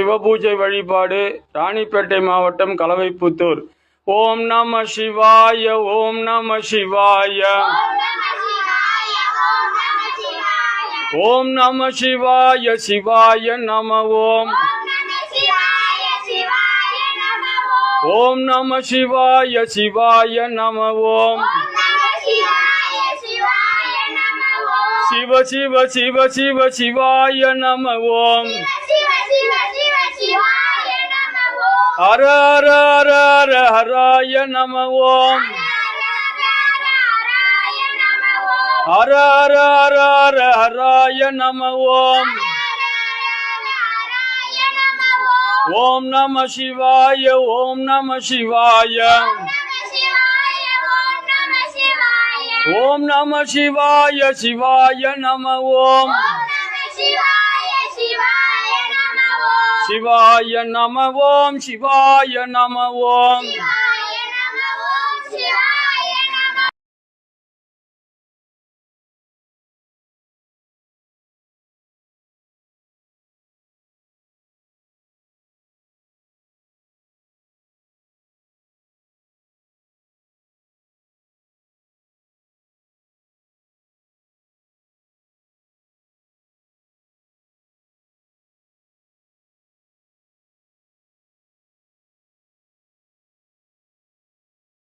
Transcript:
சிவபூஜை வழிபாடு ராணிப்பேட்டை மாவட்டம் கலவைப்புத்தூர். ஓம் நம சிவாய, ஓம் நம சிவாய, ஓம் நம சிவாய, சிவாய நம ஓம், ஓம் நம சிவாய, சிவாய நம ஓம், சிவ சிவ சிவ சிவ சிவாய நம ஓம், ஹர ஹர ஹர ஹர ஹராய நம ஓம், ஹர ஹர ஹர ஹர ஹராய நம ஓம், ஓம் நம சிவாய, ஓம் நம சிவாய, ஓம் நம சிவாய, சிவாய நம ஓம், சிவாய நம ஓம், சிவாய நம ஓம்.